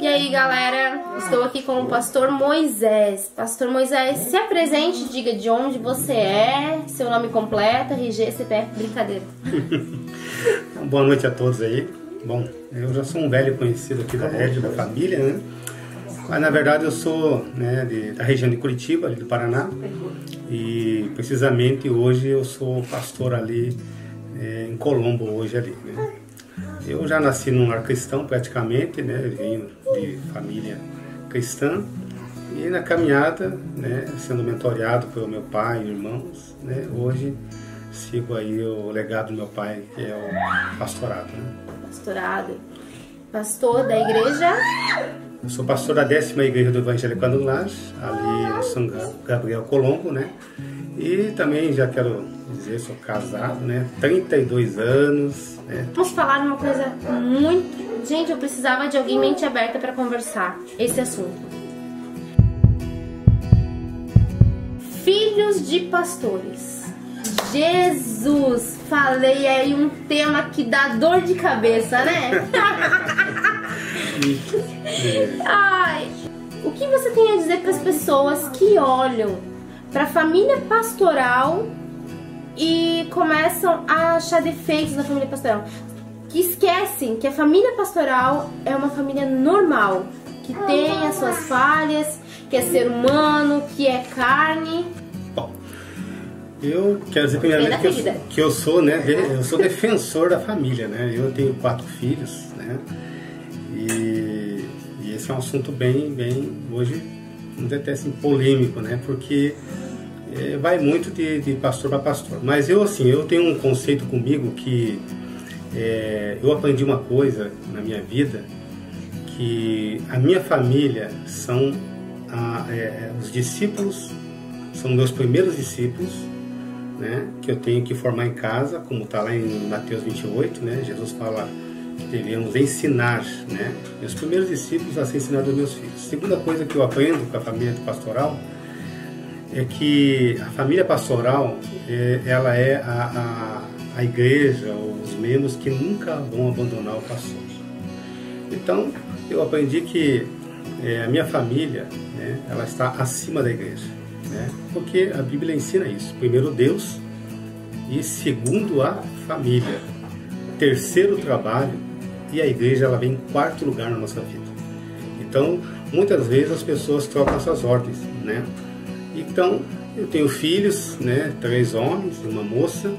E aí, galera, estou aqui com o pastor Moisés. Pastor Moisés, se apresente, diga de onde você é, seu nome completo, RG, CPF, brincadeira. Boa noite a todos aí. Bom, eu já sou um velho conhecido aqui da rede, da família, né? Mas na verdade eu sou, né, da região de Curitiba, ali do Paraná. E precisamente hoje eu sou pastor ali em Colombo, hoje ali, né? Eu já nasci num lar cristão praticamente, né? Eu venho de família cristã. E na caminhada, né, sendo mentoreado pelo meu pai e irmãos, né, hoje sigo aí o legado do meu pai, que é o pastorado, né? Pastorado. Pastor da igreja? Eu sou pastor da 10ª Igreja do Evangélico no Lar, ali em São Gabriel, Colombo, né? E também já quero dizer, sou casado, né? 32 anos, né? Vamos falar de uma coisa muito... Gente, eu precisava de alguém mente aberta para conversar esse assunto. Filhos de pastores. Jesus! Falei aí um tema que dá dor de cabeça, né? Ai, o que você tem a dizer para as pessoas que olham para a família pastoral e começam a achar defeitos na família pastoral? Que esquecem que a família pastoral é uma família normal, que tem as suas falhas, que é ser humano, que é carne. Eu quero dizer primeiramente que eu sou, né, eu sou defensor da família, né? Eu tenho 4 filhos, né? E esse é um assunto bem hoje, vamos dizer até assim, polêmico, né? Porque vai muito de pastor para pastor. Mas eu tenho um conceito comigo que eu aprendi uma coisa na minha vida, que a minha família são os discípulos, são meus primeiros discípulos, né, que eu tenho que formar em casa, como está lá em Mateus 28, né, Jesus fala que devemos ensinar, né, meus primeiros discípulos a ser ensinado aos meus filhos. Segunda coisa que eu aprendo com a família pastoral é que a família pastoral ela é a igreja, ou os membros que nunca vão abandonar o pastor. Então eu aprendi que a minha família, né, ela está acima da igreja, né? Porque a Bíblia ensina isso. Primeiro Deus, e segundo a família, terceiro o trabalho, e a igreja ela vem em 4º lugar na nossa vida. Então muitas vezes as pessoas trocam essas ordens, né? Então eu tenho filhos, né, 3 homens e uma moça.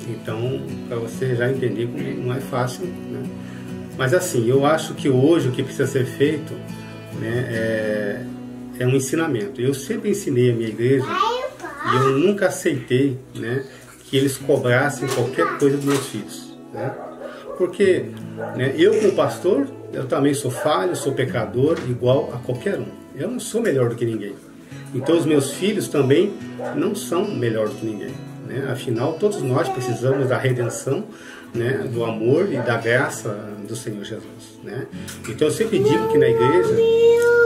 Então para você já entender como não é fácil, né? Mas assim, eu acho que hoje o que precisa ser feito, né, é um ensinamento. Eu sempre ensinei a minha igreja e eu nunca aceitei, né, que eles cobrassem qualquer coisa dos meus filhos, né? Porque, né, eu como pastor, eu também sou falho, sou pecador, igual a qualquer um. Eu não sou melhor do que ninguém. Então os meus filhos também não são melhor do que ninguém, né? Afinal, todos nós precisamos da redenção, né, do amor e da graça do Senhor Jesus, né? Então eu sempre digo que na igreja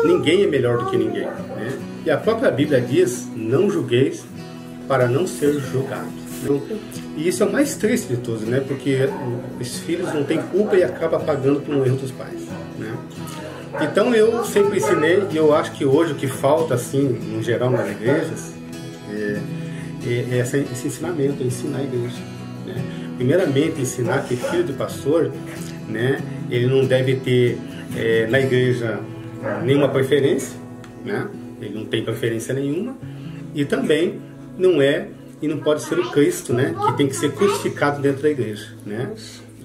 ninguém é melhor do que ninguém, né? E a própria Bíblia diz: não julgueis para não ser julgados. E isso é o mais triste de todos, né? Porque os filhos não têm culpa e acabam pagando por um erro dos pais, né? Então eu sempre ensinei, e eu acho que hoje o que falta, assim, no geral nas igrejas, é esse ensinamento, ensinar a igreja, né? Primeiramente, ensinar que filho de pastor, né, ele não deve ter na igreja nenhuma preferência, né? Ele não tem preferência nenhuma, e também não pode ser o Cristo, né, que tem que ser crucificado dentro da igreja, né?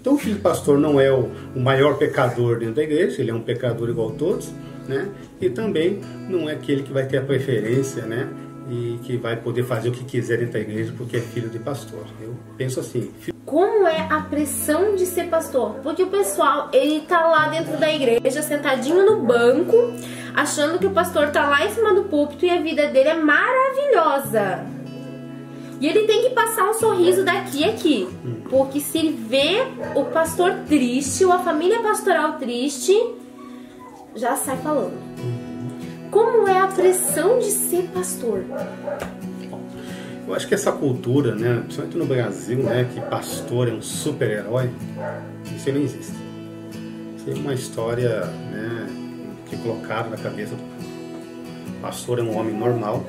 Então o filho de pastor não é o maior pecador dentro da igreja, ele é um pecador igual a todos, né? E também não é aquele que vai ter a preferência, né, e que vai poder fazer o que quiser dentro da igreja porque é filho de pastor. Eu penso assim. Como é a pressão de ser pastor? Porque o pessoal, ele tá lá dentro da igreja, sentadinho no banco, achando que o pastor tá lá em cima do púlpito e a vida dele é maravilhosa. E ele tem que passar um sorriso daqui a aqui. Porque se ele vê o pastor triste, ou a família pastoral triste, já sai falando. Como é a pressão de ser pastor? Eu acho que essa cultura, né, principalmente no Brasil, né, que pastor é um super-herói, isso não existe. Isso é uma história, né, que colocaram na cabeça do pastor é um homem normal,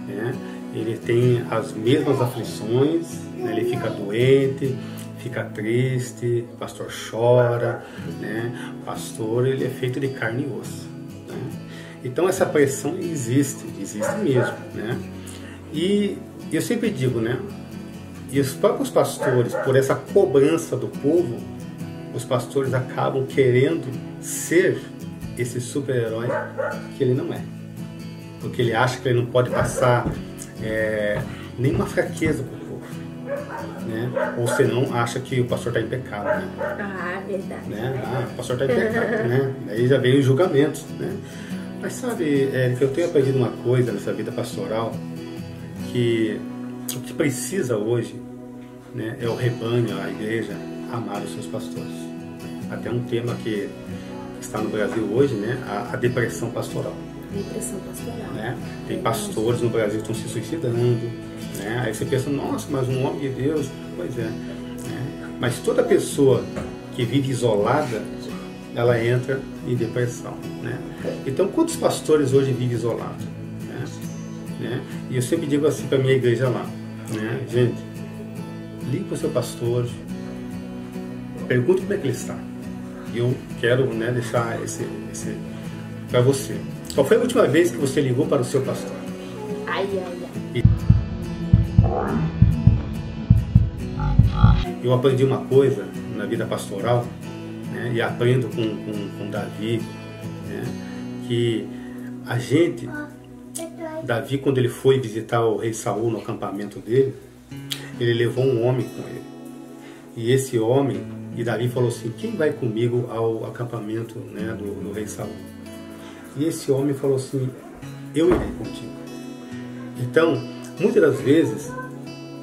né? Ele tem as mesmas aflições, né? Ele fica doente, fica triste, o pastor chora, né? O pastor, ele é feito de carne e osso, né? Então essa pressão existe mesmo, né? E eu sempre digo, né? E os próprios pastores, por essa cobrança do povo, os pastores acabam querendo ser esse super-herói que ele não é. Porque ele acha que ele não pode passar nenhuma fraqueza para o povo, né? Ou senão acha que o pastor está em pecado, né? Ah, verdade. Né? Ah, o pastor está em pecado, né? Daí já veio os julgamentos, né? Mas sabe, que eu tenho aprendido uma coisa nessa vida pastoral, que o que precisa hoje, né, é o rebanho, a igreja, amar os seus pastores. Até um tema que está no Brasil hoje, né? A depressão pastoral. Depressão pastoral. Né? Tem pastores no Brasil que estão se suicidando, né? Aí você pensa, nossa, mas um homem de Deus, pois é, né? Mas toda pessoa que vive isolada, ela entra em depressão, né? Então, quantos pastores hoje vivem isolados, né? E eu sempre digo assim para minha igreja lá, né? Gente, ligue para o seu pastor, pergunte como é que ele está. E eu quero, né, deixar esse para você. Qual foi a última vez que você ligou para o seu pastor? Ai. Eu aprendi uma coisa na vida pastoral, né, e aprendo com Davi, né, que Davi, quando ele foi visitar o rei Saul no acampamento dele, ele levou um homem com ele. E esse homem, e Davi falou assim, quem vai comigo ao acampamento, né, do rei Saul? E esse homem falou assim, eu irei contigo. Então, muitas das vezes,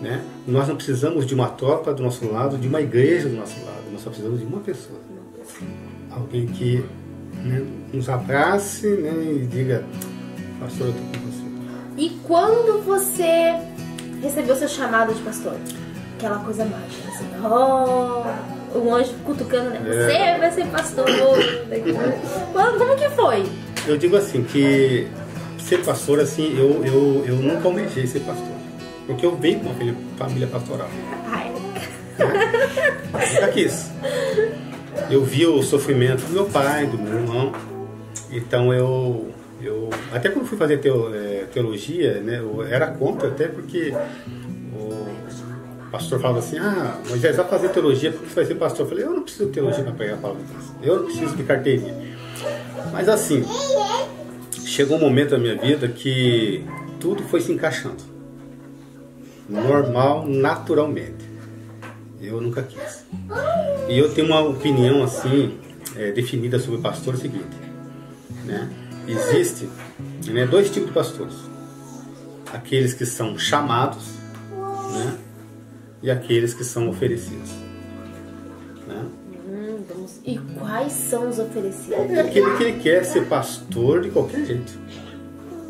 né, nós não precisamos de uma tropa do nosso lado, de uma igreja do nosso lado, nós só precisamos de uma pessoa. Alguém que, né, nos abrace, né, e diga, pastor, eu estou com você. E quando você recebeu seu chamado de pastor? Aquela coisa mágica, assim, um anjo cutucando, né? Você vai ser pastor. Como que foi? Eu digo assim, que ser pastor, assim, eu nunca almejei ser pastor. Porque eu venho com uma família pastoral. Ai. Nunca quis. Eu vi o sofrimento do meu pai, do meu irmão. Então eu até quando fui fazer teologia, né, eu era contra, até porque o pastor falava assim, Moisés, vai fazer teologia porque você vai ser pastor. Eu falei, eu não preciso de teologia para pregar a palavra de Deus. Eu não preciso de carteirinha. Mas assim, chegou um momento da minha vida que tudo foi se encaixando. Normal, naturalmente. Eu nunca quis. E eu tenho uma opinião assim, definida sobre o pastor, é o seguinte, né? Existe, né, dois tipos de pastores. Aqueles que são chamados, né, e aqueles que são oferecidos, né? E quais são os oferecidos? É aquele que ele quer ser pastor de qualquer jeito.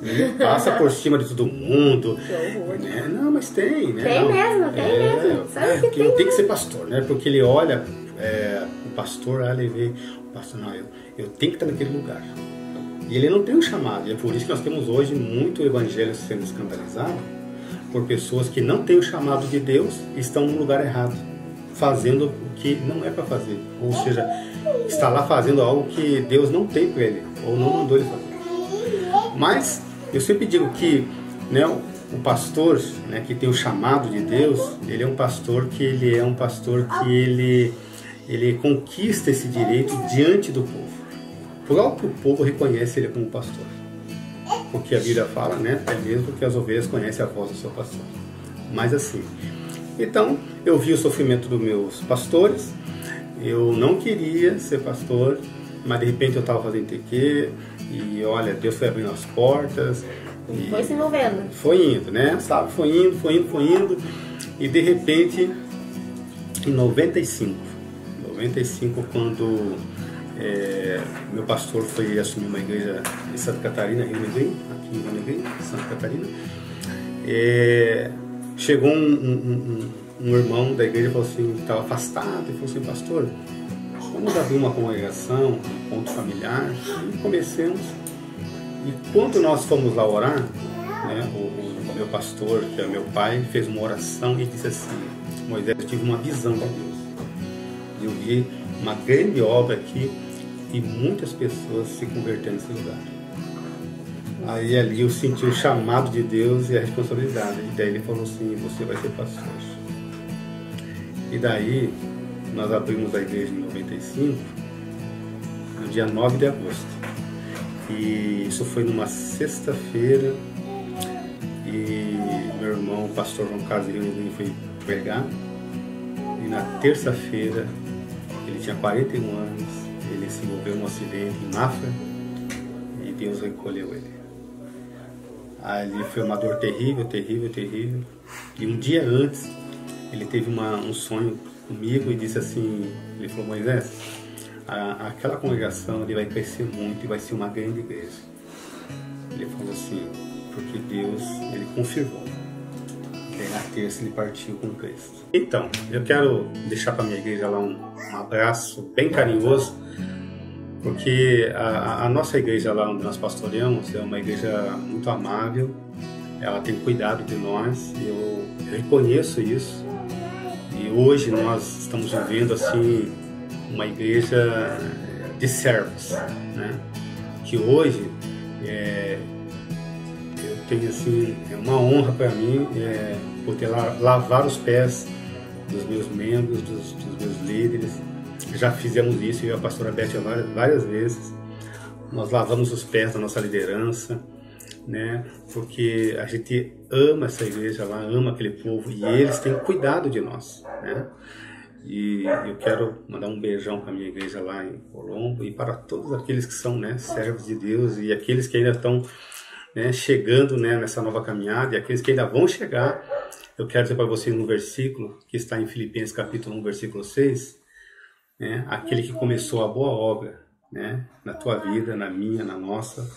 Ele passa por cima de todo mundo. Né? Não, mas tem, né? Tem mesmo. Sabe que tem que ser pastor, né? Porque ele olha o pastor, ele vê o pastor, não, eu tenho que estar naquele lugar. E ele não tem um chamado. E é por isso que nós temos hoje muito evangelho sendo escandalizado por pessoas que não têm o chamado de Deus e estão no lugar errado, fazendo o que não é para fazer. Ou seja, está lá fazendo algo que Deus não tem para ele, ou não mandou ele fazer. Mas eu sempre digo que, né, o pastor, né, que tem o chamado de Deus, ele é um pastor que ele conquista esse direito diante do povo. O próprio povo reconhece ele como pastor. Porque a Bíblia fala, né, é mesmo que as ovelhas conhecem a voz do seu pastor. Mas assim, então eu vi o sofrimento dos meus pastores, eu não queria ser pastor, mas de repente eu estava fazendo TQ, e olha, Deus foi abrindo as portas. E foi se envolvendo. Foi indo, né? Sabe? Foi indo. E de repente, em 95, quando meu pastor foi assumir uma igreja em Santa Catarina, aqui em Rio Negrinho, Santa Catarina, chegou um irmão da igreja e falou assim, estava afastado, e falou assim, pastor, vamos abrir uma congregação, um encontro familiar, e comecemos. E quando nós fomos lá orar, né, o meu pastor, que é meu pai, fez uma oração e disse assim: Moisés, eu tive uma visão de Deus. Eu vi uma grande obra aqui e muitas pessoas se convertendo nesse lugar. Aí ali eu senti o chamado de Deus e a responsabilidade. E daí ele falou assim: você vai ser pastor. E daí nós abrimos a igreja em 95, no dia 9 de agosto. E isso foi numa sexta-feira. E meu irmão, o pastor João Carlos Rio, foi pregar. E na terça-feira, ele tinha 41 anos, ele se envolveu num acidente em Mafra e Deus recolheu ele. Ali foi uma dor terrível, terrível, terrível. E um dia antes, ele teve um sonho comigo e disse assim, ele falou: Moisés, aquela congregação ali vai crescer muito e vai ser uma grande igreja. Ele falou assim, porque Deus, ele confirmou. E na terça ele partiu com Cristo. Então, eu quero deixar para a minha igreja lá um abraço bem carinhoso, porque a nossa igreja lá onde nós pastoreamos é uma igreja muito amável, ela tem cuidado de nós, eu reconheço isso. E hoje nós estamos vivendo assim uma igreja de servos, né? Que hoje eu tenho assim, é uma honra para mim poder lavar os pés dos meus membros, dos meus líderes. Já fizemos isso, eu e a pastora Beth várias vezes. Nós lavamos os pés da nossa liderança, né? Porque a gente ama essa igreja lá, ama aquele povo e eles têm cuidado de nós, né? E eu quero mandar um beijão para a minha igreja lá em Colombo e para todos aqueles que são, né, servos de Deus e aqueles que ainda estão, né, chegando, né, nessa nova caminhada e aqueles que ainda vão chegar. Eu quero dizer para vocês no versículo que está em Filipenses capítulo 1, versículo 6, né, aquele que começou a boa obra, né, na tua vida, na minha, na nossa,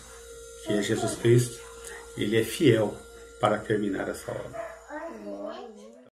que é Jesus Cristo, ele é fiel para terminar essa obra.